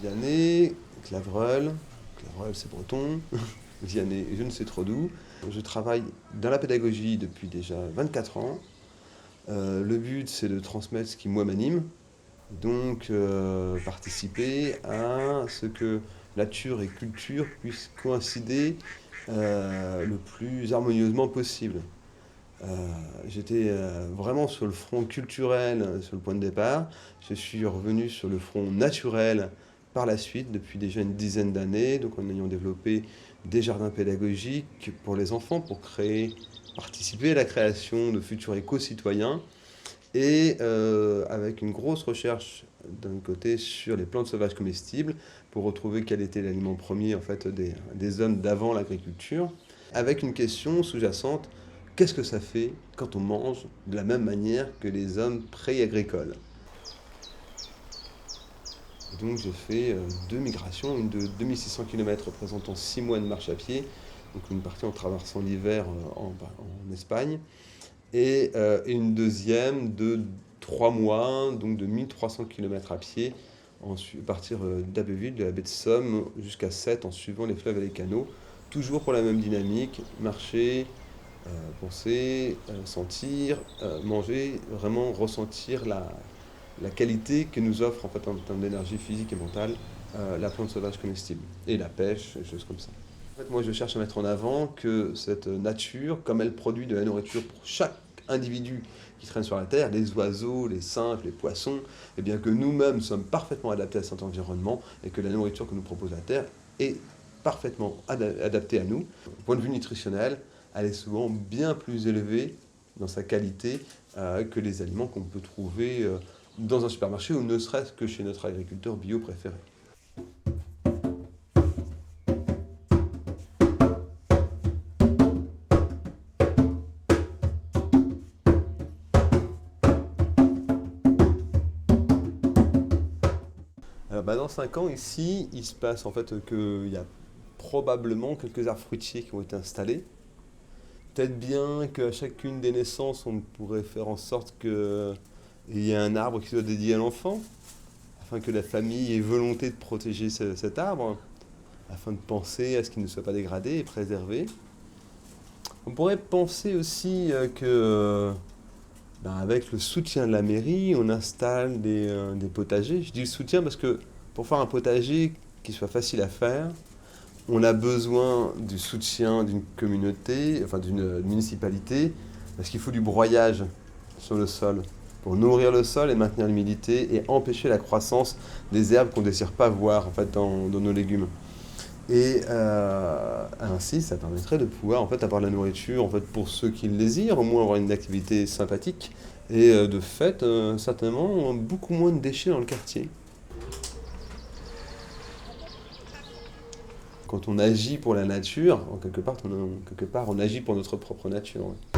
Vianney, Clavreul, Clavreul c'est breton, Vianney je ne sais trop d'où. Je travaille dans la pédagogie depuis déjà 24 ans. Le but c'est de transmettre ce qui moi m'anime, donc participer à ce que nature et culture puissent coïncider le plus harmonieusement possible. J'étais vraiment sur le front culturel, sur le point de départ. Je suis revenu sur le front naturel par la suite, depuis déjà une dizaine d'années, donc en ayant développé des jardins pédagogiques pour les enfants, pour participer à la création de futurs éco-citoyens, et avec une grosse recherche d'un côté sur les plantes sauvages comestibles, pour retrouver quel était l'aliment premier en fait, des hommes d'avant l'agriculture, avec une question sous-jacente: qu'est-ce que ça fait quand on mange de la même manière que les hommes pré-agricoles? Et donc j'ai fait deux migrations, une de 2600 km représentant 6 mois de marche à pied, donc une partie en traversant l'hiver en Espagne, et une deuxième de 3 mois, donc de 1300 km à pied, à partir d'Abbeville, de la baie de Somme, jusqu'à Sète, en suivant les fleuves et les canaux, toujours pour la même dynamique: marcher, penser, sentir, manger, vraiment ressentir la qualité que nous offre en fait en termes d'énergie physique et mentale la plante sauvage comestible, et la pêche, des choses comme ça. En fait, moi je cherche à mettre en avant que cette nature, comme elle produit de la nourriture pour chaque individu qui traîne sur la terre, les oiseaux, les singes, les poissons, et bien que nous-mêmes sommes parfaitement adaptés à cet environnement, et que la nourriture que nous propose la terre est parfaitement adaptée à nous. Du point de vue nutritionnel, elle est souvent bien plus élevée dans sa qualité que les aliments qu'on peut trouver dans un supermarché, ou ne serait-ce que chez notre agriculteur bio préféré. Dans 5 ans, ici, il se passe en fait qu'il y a probablement quelques arbres fruitiers qui ont été installés. Peut-être bien qu'à chacune des naissances, on pourrait faire en sorte qu'il y ait un arbre qui soit dédié à l'enfant, afin que la famille ait volonté de protéger cet arbre, afin de penser à ce qu'il ne soit pas dégradé et préservé. On pourrait penser aussi avec le soutien de la mairie, on installe des potagers. Je dis le soutien parce que pour faire un potager qui soit facile à faire, on a besoin du soutien d'une communauté, enfin d'une municipalité, parce qu'il faut du broyage sur le sol pour nourrir le sol et maintenir l'humidité et empêcher la croissance des herbes qu'on ne désire pas voir en fait, dans nos légumes. Et ainsi, ça permettrait de pouvoir en fait, avoir de la nourriture en fait, pour ceux qui le désirent, au moins avoir une activité sympathique, et de fait, certainement, beaucoup moins de déchets dans le quartier. Quand on agit pour la nature, quelque part, on agit pour notre propre nature. Ouais.